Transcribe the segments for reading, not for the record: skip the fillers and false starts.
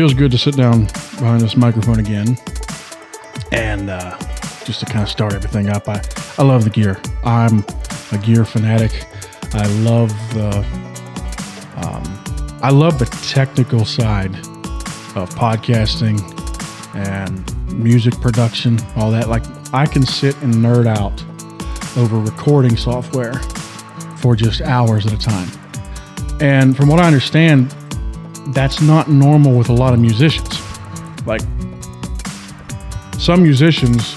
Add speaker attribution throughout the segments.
Speaker 1: feels good to sit down behind this microphone again and just to kind of start everything up. I love the gear. I'm a gear fanatic. I love the technical side of podcasting and music production, all that. Like, I can sit and nerd out over recording software for just hours at a time. And from what I understand, that's not normal with a lot of musicians. Like, some musicians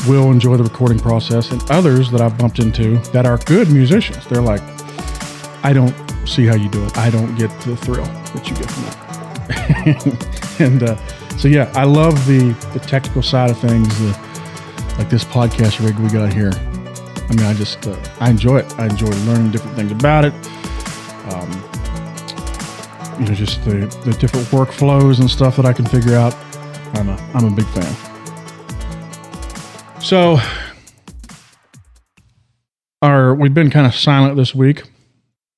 Speaker 1: will enjoy the recording process, and others that I've bumped into that are good musicians, they're like, I don't see how you do it. I don't get the thrill that you get from it. And so yeah, I love the technical side of things, like this podcast rig we got here. I mean, I enjoy it. I enjoy learning different things about it. Just the different workflows and stuff that I can figure out. I'm a big fan. So we've been kind of silent this week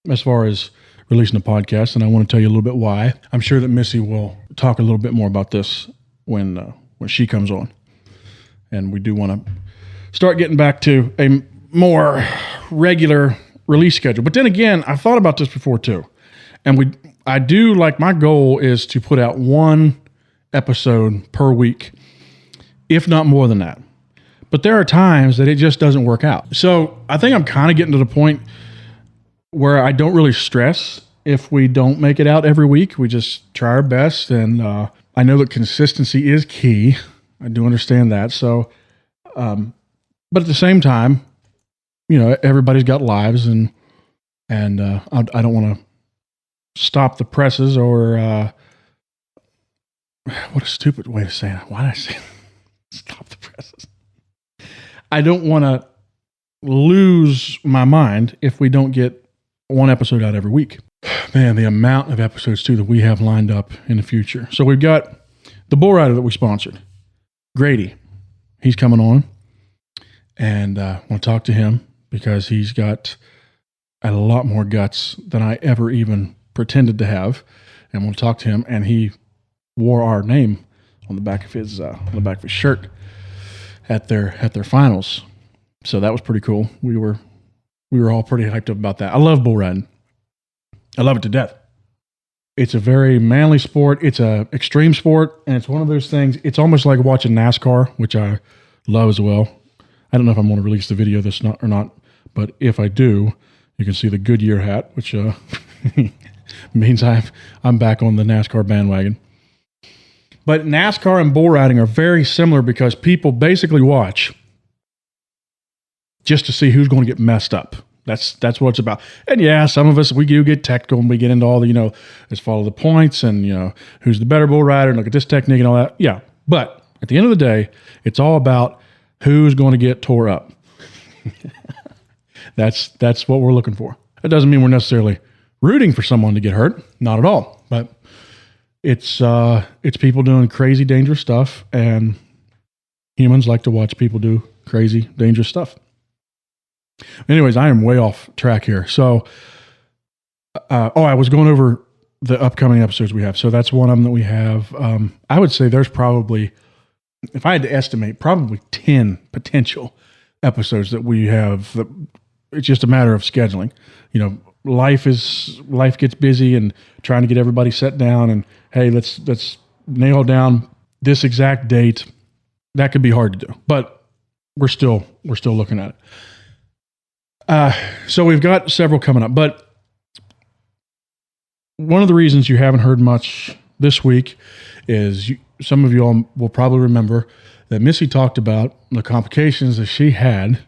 Speaker 1: as far as releasing a podcast, and I want to tell you a little bit why. I'm sure that Missie will talk a little bit more about this when she comes on. And we do want to start getting back to a more regular release schedule. But then again, I've thought about this before too. And I do, like, my goal is to put out one episode per week, if not more than that. But there are times that it just doesn't work out. So I think I'm kind of getting to the point where I don't really stress if we don't make it out every week. We just try our best. And I know that consistency is key. I do understand that. So, but at the same time, everybody's got lives, and I don't want to stop the presses or what a stupid way to say it. Why did I say stop the presses? I don't want to lose my mind if we don't get one episode out every week. Man, the amount of episodes too that we have lined up in the future. So we've got the bull rider that we sponsored, Grady. He's coming on, and I want to talk to him because he's got a lot more guts than I ever even pretended to have. And we'll talk to him, and he wore our name on the back of his shirt at their finals. So that was pretty cool. We were all pretty hyped up about that. I love bull riding. I love it to death. It's a very manly sport. It's a extreme sport, and it's one of those things. It's almost like watching NASCAR, which I love as well. I don't know if I'm going to release the video of this or not, but if I do, you can see the Goodyear hat, which means I'm back on the NASCAR bandwagon. But NASCAR and bull riding are very similar because people basically watch just to see who's going to get messed up. That's what it's about. And yeah, some of us, we do get technical and we get into all the, let's follow the points and, who's the better bull rider and look at this technique and all that. Yeah. But at the end of the day, it's all about who's going to get tore up. That's what we're looking for. That doesn't mean we're necessarily rooting for someone to get hurt. Not at all. But it's people doing crazy, dangerous stuff, and humans like to watch people do crazy, dangerous stuff. Anyways, I am way off track here. So, I was going over the upcoming episodes we have. So that's one of them that we have. I would say there's probably, if I had to estimate, probably 10 potential episodes that we have. It's just a matter of scheduling. Life gets busy and trying to get everybody set down. And hey, let's nail down this exact date. That could be hard to do, but we're still looking at it. So we've got several coming up, but one of the reasons you haven't heard much this week is some of you all will probably remember that Missie talked about the complications that she had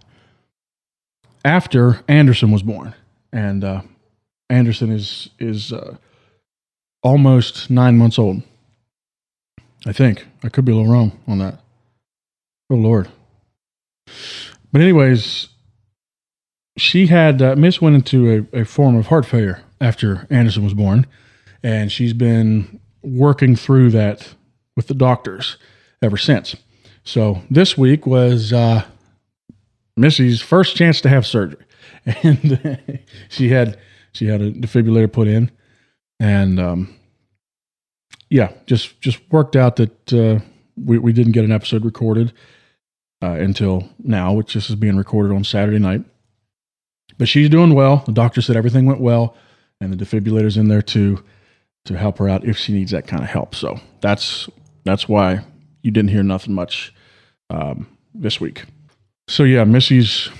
Speaker 1: after Anderson was born. And Anderson is almost 9 months old. I think. I could be a little wrong on that. Oh, Lord. But anyways, she had, Miss went into a form of heart failure after Anderson was born, and she's been working through that with the doctors ever since. So this week was Missie's first chance to have surgery, and she had a defibrillator put in, and yeah, just worked out that we didn't get an episode recorded until now, which this is being recorded on Saturday night. But she's doing well. The doctor said everything went well, and the defibrillator's in there to help her out if she needs that kind of help. So that's why you didn't hear nothing much this week. So yeah, Missie's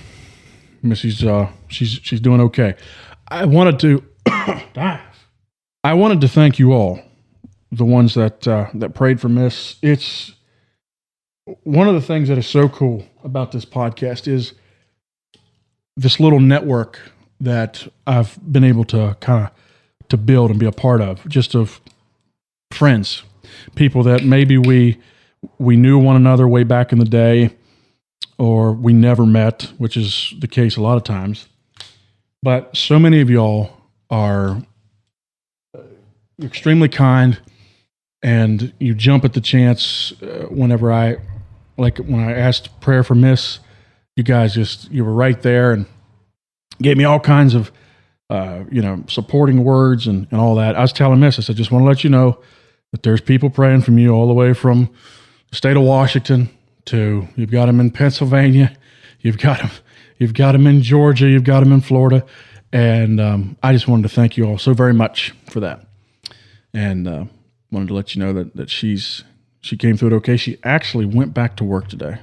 Speaker 1: she's doing okay. I wanted to thank you all, the ones that prayed for Miss. It's one of the things that is so cool about this podcast is this little network that I've been able to to build and be a part of, just of friends, people that maybe we knew one another way back in the day, or we never met, which is the case a lot of times. But so many of y'all are extremely kind, and you jump at the chance whenever when I asked prayer for Miss, you guys you were right there and gave me all kinds of supporting words and all that. I was telling Miss, I said, just want to let you know that there's people praying from you all the way from the state of Washington to, you've got them in Pennsylvania, you've got them in Georgia, you've got them in Florida. And I just wanted to thank you all so very much for that. And wanted to let you know that she came through it okay. She actually went back to work today.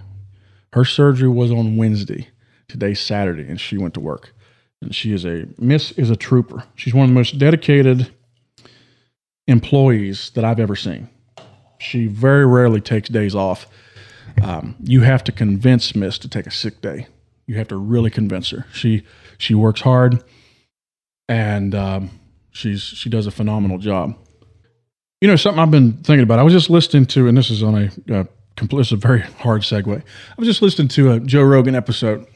Speaker 1: Her surgery was on Wednesday. Today's Saturday, and she went to work. And Miss is a trooper. She's one of the most dedicated employees that I've ever seen. She very rarely takes days off. You have to convince Miss to take a sick day. You have to really convince her. She works hard, and she does a phenomenal job. You know, something I've been thinking about. I was just listening to, and this is on this is a very hard segue. I was just listening to a Joe Rogan episode,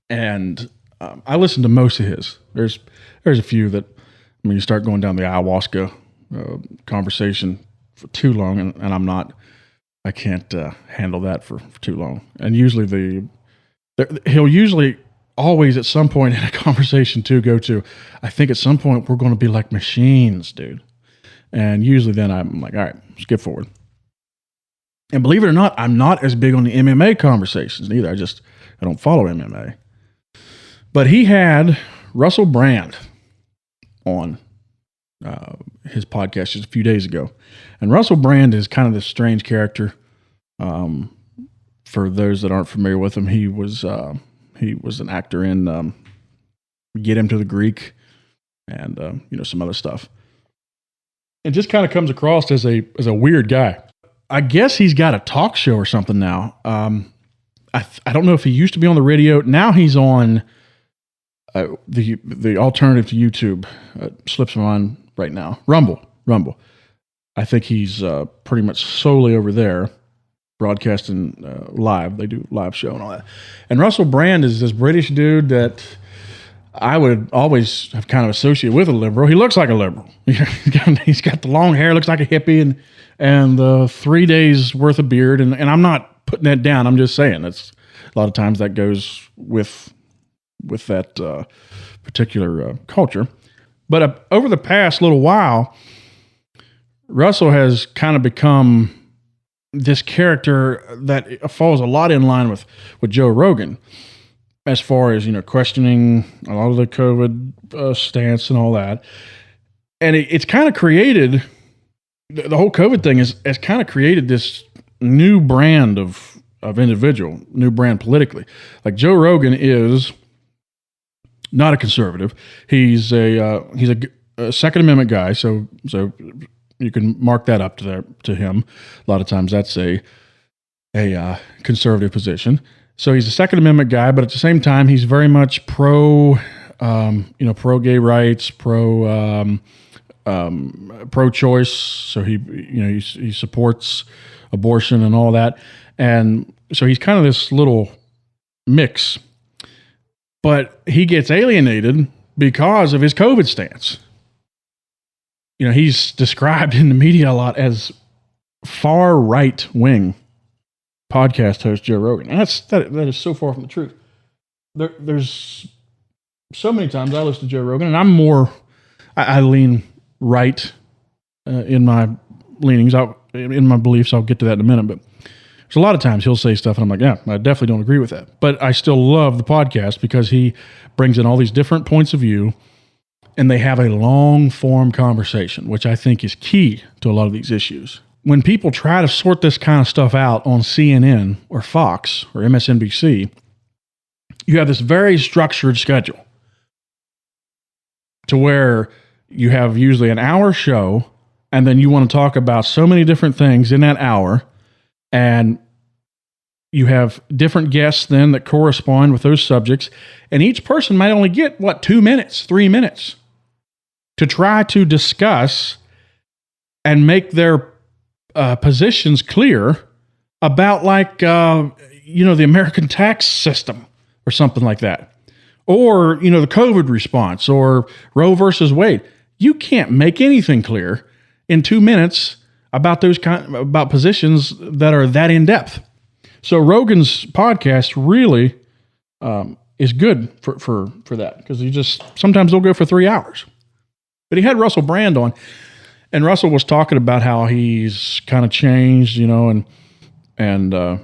Speaker 1: and I listened to most of his. There's a few that, you start going down the ayahuasca conversation for too long, and I can't handle that for too long. And usually he'll usually always at some point in a conversation go to, I think at some point we're going to be like machines, dude. And usually then I'm like, all right, skip forward. And believe it or not, I'm not as big on the MMA conversations either. I don't follow MMA. But he had Russell Brand on his podcast just a few days ago. And Russell Brand is kind of this strange character. For those that aren't familiar with him, he was an actor in Get Him to the Greek and some other stuff. It just kind of comes across as a weird guy. I guess he's got a talk show or something now. I don't know if he used to be on the radio. Now he's on the alternative to YouTube. Slips my mind right now. Rumble. I think he's pretty much solely over there, broadcasting live. They do live show and all that. And Russell Brand is this British dude that I would always have kind of associated with a liberal. He looks like a liberal. He's got the long hair, looks like a hippie, and the 3 days worth of beard. And I'm not putting that down. I'm just saying that's a lot of times that goes with that particular culture. But over the past little while, Russell has kind of become this character that falls a lot in line with Joe Rogan, as far as, questioning a lot of the COVID stance and all that. And it's kind of created, the whole COVID thing has kind of created this new brand of individual, new brand politically. Like Joe Rogan is not a conservative. He's a Second Amendment guy. So you can mark that up to him. A lot of times that's a conservative position. So he's a Second Amendment guy, but at the same time, he's very much pro gay rights, pro-choice. So he supports abortion and all that, and so he's kind of this little mix. But he gets alienated because of his COVID stance. He's described in the media a lot as far right wing podcast host Joe Rogan. And that is so far from the truth. There's so many times I listen to Joe Rogan, and I lean right in my leanings, in my beliefs. I'll get to that in a minute, but there's a lot of times he'll say stuff and I'm like, yeah, I definitely don't agree with that. But I still love the podcast because he brings in all these different points of view and they have a long form conversation, which I think is key to a lot of these issues. When people try to sort this kind of stuff out on CNN or Fox or MSNBC, you have this very structured schedule to where you have usually an hour show and then you want to talk about so many different things in that hour, and you have different guests then that correspond with those subjects, and each person might only get, 2 minutes, 3 minutes to try to discuss and make their positions clear about the American tax system or something like that. Or, the COVID response or Roe versus Wade. You can't make anything clear in 2 minutes about about positions that are that in depth. So Rogan's podcast really is good for that, because sometimes they'll go for 3 hours. But he had Russell Brand on, and Russell was talking about how he's kind of changed, and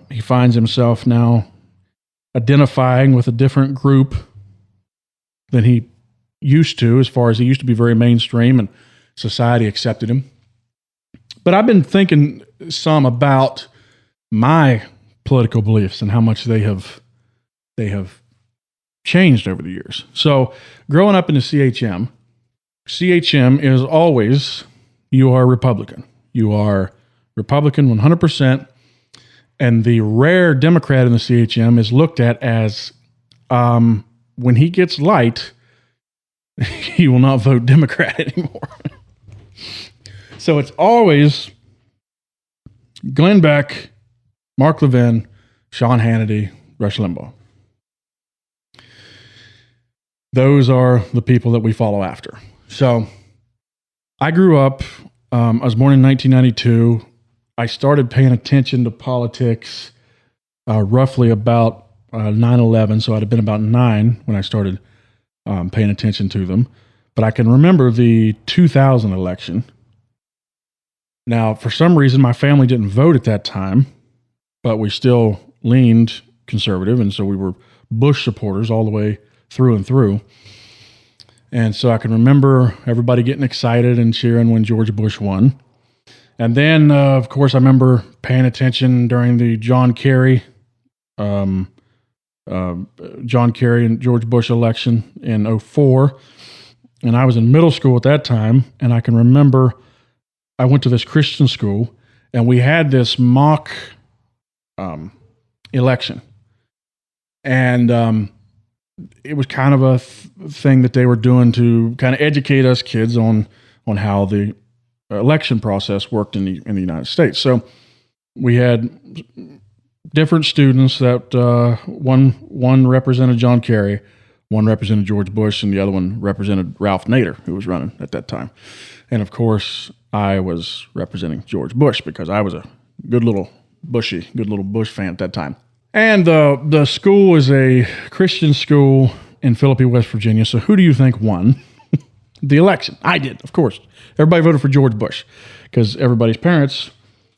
Speaker 1: he finds himself now identifying with a different group than he used to, as far as he used to be very mainstream and society accepted him. But I've been thinking some about my political beliefs and how much they have changed over the years. So growing up in the CHM is always, you are Republican. You are Republican 100%. And the rare Democrat in the CHM is looked at as, when he gets light, he will not vote Democrat anymore. So it's always Glenn Beck, Mark Levin, Sean Hannity, Rush Limbaugh. Those are the people that we follow after. So I grew up, I was born in 1992. I started paying attention to politics roughly about 9/11. So I'd have been about 9 when I started paying attention to them. But I can remember the 2000 election. Now, for some reason, my family didn't vote at that time, but we still leaned conservative. And so we were Bush supporters all the way through and through. And so I can remember everybody getting excited and cheering when George Bush won. And then, of course, I remember paying attention during the John Kerry and George Bush election in 2004. And I was in middle school at that time. And I can remember I went to this Christian school and we had this mock election. And it was kind of a thing that they were doing to kind of educate us kids on how the election process worked in the United States. So we had different students that one represented John Kerry, one represented George Bush, and the other one represented Ralph Nader, who was running at that time. And of course, I was representing George Bush because I was a good little Bush fan at that time. And the school is a Christian school in Philippi, West Virginia. So who do you think won the election? I did, of course. Everybody voted for George Bush because everybody's parents,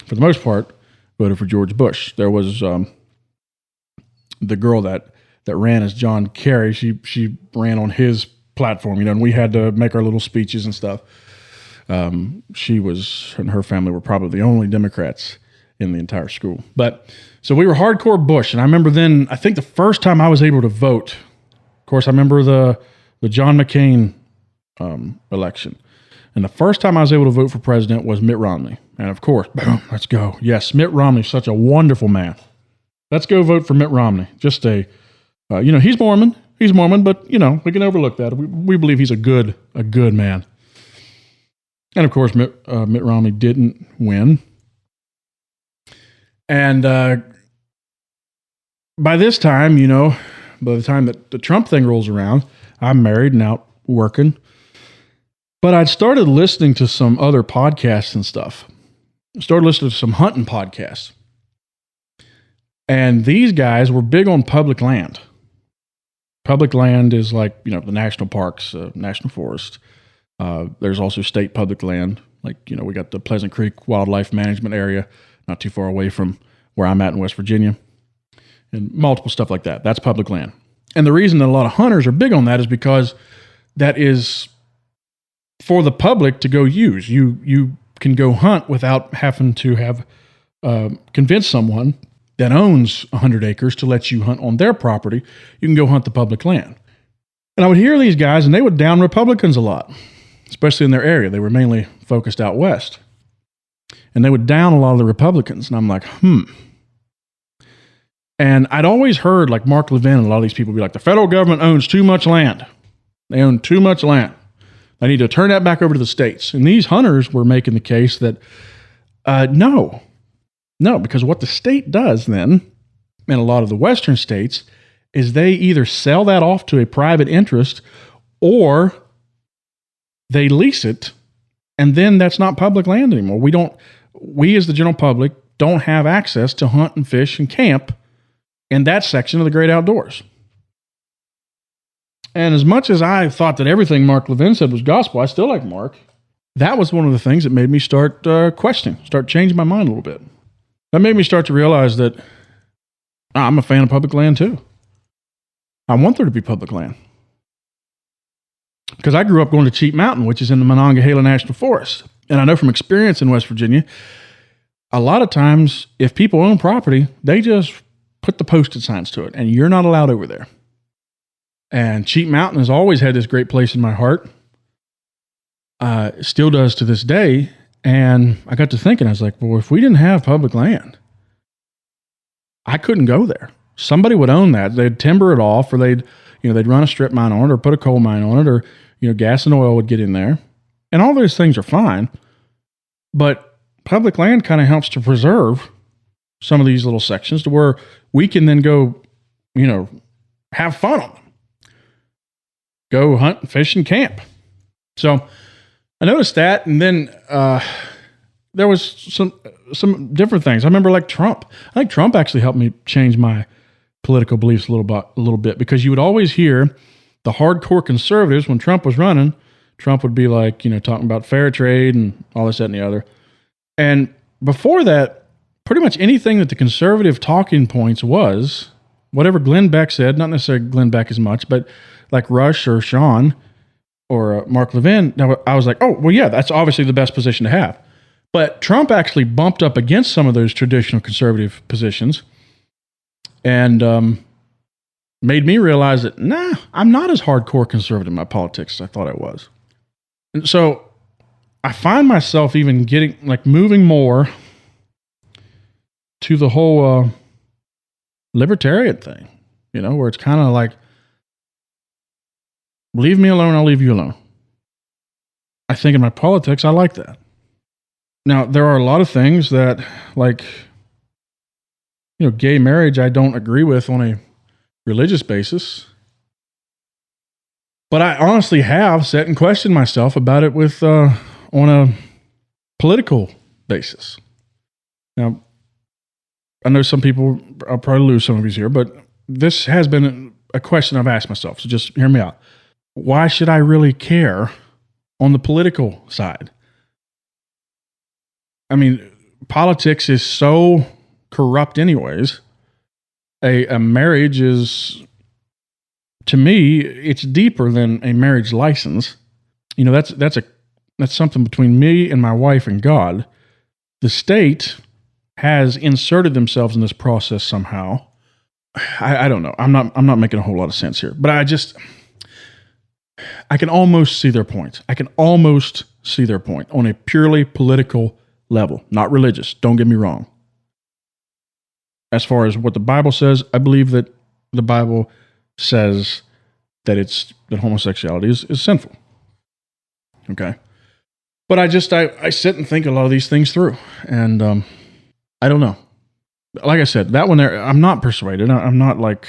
Speaker 1: for the most part, voted for George Bush. There was the girl that ran as John Kerry. She ran on his platform, and we had to make our little speeches and stuff. She and her family were probably the only Democrats in the entire school. But so we were hardcore Bush. And I remember then, I think the first time I was able to vote, of course, I remember the John McCain election. And the first time I was able to vote for president was Mitt Romney. And of course, boom, let's go. Yes, Mitt Romney's such a wonderful man. Let's go vote for Mitt Romney. Just he's Mormon. He's Mormon, but, we can overlook that. We believe he's a good man. And of course, Mitt Romney didn't win. And by this time, by the time that the Trump thing rolls around, I'm married and out working. But I'd started listening to some other podcasts and stuff. I started listening to some hunting podcasts. And these guys were big on public land. Public land is like, the national parks, national forest, There's also state public land. Like, we got the Pleasant Creek Wildlife Management Area, not too far away from where I'm at in West Virginia, and multiple stuff like that. That's public land. And the reason that a lot of hunters are big on that is because that is for the public to go use. You can go hunt without having to have convince someone that owns 100 acres to let you hunt on their property. You can go hunt the public land. And I would hear these guys, and they would down Republicans a lot, especially in their area. They were mainly focused out west. And they would down a lot of the Republicans. And I'm like, And I'd always heard, like Mark Levin and a lot of these people be like, the federal government owns too much land. They own too much land. They need to turn that back over to the states. And these hunters were making the case that, no, because what the state does then, in a lot of the western states, is they either sell that off to a private interest or they lease it, and then that's not public land anymore. We as the general public don't have access to hunt and fish and camp in that section of the great outdoors. And as much as I thought that everything Mark Levin said was gospel, I still like Mark. That was one of the things that made me start start changing my mind a little bit. That made me start to realize that I'm a fan of public land too. I want there to be public land. Because I grew up going to Cheat Mountain, which is in the Monongahela National Forest. And I know from experience in West Virginia, a lot of times if people own property, they just put the posted signs to it, and you're not allowed over there. And Cheat Mountain has always had this great place in my heart. Still does to this day. And I got to thinking, I was like, well, if we didn't have public land, I couldn't go there. Somebody would own that. They'd timber it off, or they'd run a strip mine on it, or put a coal mine on it, or, gas and oil would get in there. And all those things are fine. But public land kind of helps to preserve some of these little sections to where we can then go, have fun on them. Go hunt and fish and camp. So I noticed that, and then there was some different things. I remember like Trump. I think Trump actually helped me change my political beliefs a little bit, because you would always hear the hardcore conservatives when Trump was running. Trump would be like, talking about fair trade and all this, that, and the other. And before that, pretty much anything that the conservative talking points was, whatever Glenn Beck said, not necessarily Glenn Beck as much, but like Rush or Sean or Mark Levin, I was like, oh, well, yeah, that's obviously the best position to have. But Trump actually bumped up against some of those traditional conservative positions and made me realize that, I'm not as hardcore conservative in my politics as I thought I was. And so I find myself even moving more to the whole libertarian thing, where it's kind of like, leave me alone, I'll leave you alone. I think in my politics, I like that. Now, there are a lot of things that, like, gay marriage, I don't agree with on a religious basis. But I honestly have sat and questioned myself about it with on a political basis. Now, I know some people, I'll probably lose some of these here, but this has been a question I've asked myself, so just hear me out. Why should I really care on the political side? I mean, politics is so corrupt anyways. A marriage is, to me, it's deeper than a marriage license. That's something between me and my wife and God. The state has inserted themselves in this process somehow. I don't know. I'm not making a whole lot of sense here, but I can almost see their point. I can almost see their point on a purely political level, not religious. Don't get me wrong. As far as what the Bible says, I believe that the Bible says that homosexuality is sinful. Okay. But I sit and think a lot of these things through, and I don't know. Like I said, that one there, I'm not persuaded. I'm not like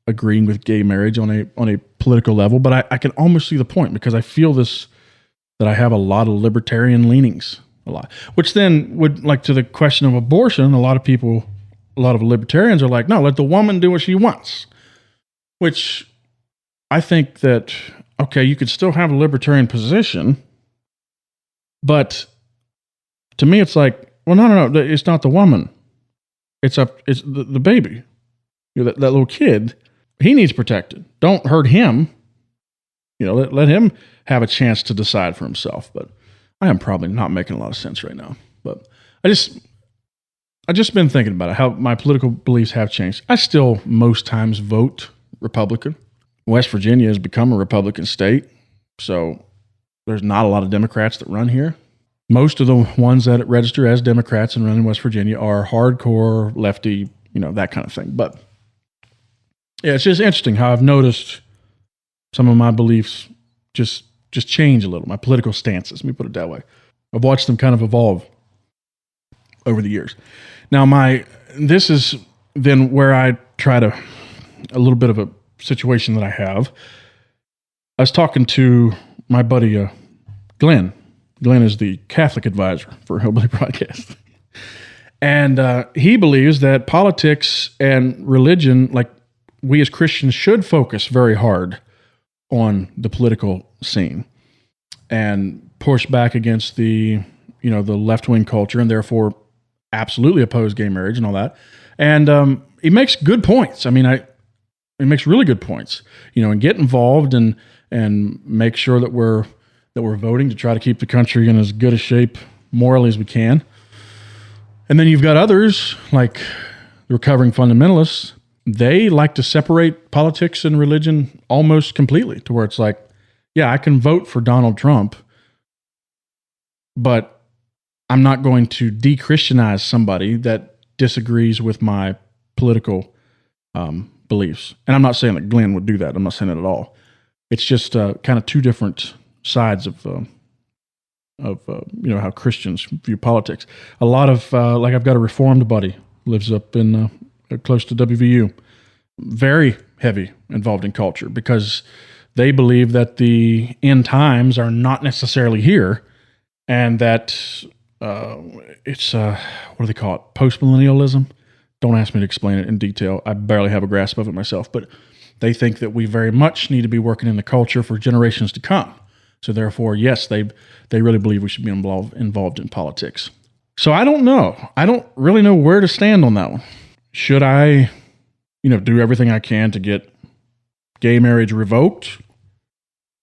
Speaker 1: agreeing with gay marriage on a political level, but I can almost see the point, because I feel that I have a lot of libertarian leanings, a lot, which then would, like, to the question of abortion, a lot of libertarians are like, no, let the woman do what she wants, which I think that okay, you could still have a libertarian position, but to me, it's like, well, no, it's not the woman. It's the baby. That little kid, he needs protected. Don't hurt him. Let him have a chance to decide for himself. But I am probably not making a lot of sense right now. But I just been thinking about it, how my political beliefs have changed. I still most times vote Republican. West Virginia has become a Republican state, so there's not a lot of Democrats that run here. Most of the ones that register as Democrats and run in West Virginia are hardcore lefty, that kind of thing. But yeah, it's just interesting how I've noticed some of my beliefs just change a little, my political stances, let me put it that way. I've watched them kind of evolve over the years. Now, this is then where I try to, a little bit of a situation that I have. I was talking to my buddy, Glenn. Glenn is the Catholic advisor for Hillbilly Broadcast. And he believes that politics and religion, like we as Christians should focus very hard on the political scene and push back against the left-wing culture and therefore absolutely oppose gay marriage and all that. And he makes good points. I mean, he makes really good points, and get involved and make sure that we're voting to try to keep the country in as good a shape morally as we can. And then you've got others like the recovering fundamentalists. They like to separate politics and religion almost completely, to where it's like, yeah, I can vote for Donald Trump, but I'm not going to de-Christianize somebody that disagrees with my political beliefs. And I'm not saying that Glenn would do that. I'm not saying that at all. It's just kind of two different sides of how Christians view politics. A lot of like I've got a Reformed buddy, lives up in close to WVU, very heavy involved in culture because they believe that the end times are not necessarily here, and that it's what do they call it? Postmillennialism. Don't ask me to explain it in detail. I barely have a grasp of it myself, but they think that we very much need to be working in the culture for generations to come. So therefore, yes, they really believe we should be involved in politics. So I don't know. I don't really know where to stand on that one. Should I, do everything I can to get gay marriage revoked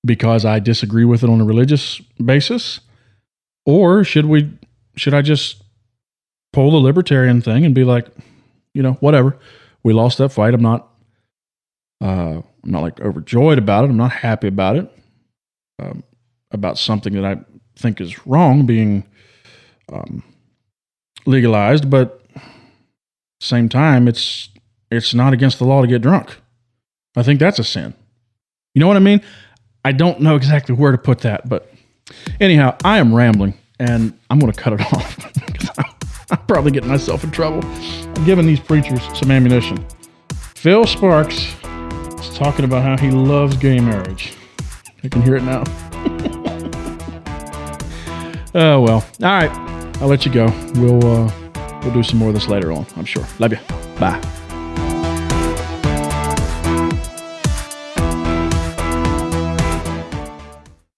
Speaker 1: because I disagree with it on a religious basis? Or should I just pull the libertarian thing and be like, whatever. We lost that fight. I'm not like overjoyed about it. I'm not happy about it. About something that I think is wrong being legalized, but at the same time, it's not against the law to get drunk. I think that's a sin. You know what I mean? I don't know exactly where to put that, but anyhow, I am rambling, and I'm going to cut it off. I'm probably getting myself in trouble. I'm giving these preachers some ammunition. Phil Sparks is talking about how he loves gay marriage. I can hear it now. Oh, well. All right. I'll let you go. We'll do some more of this later on, I'm sure. Love you. Bye.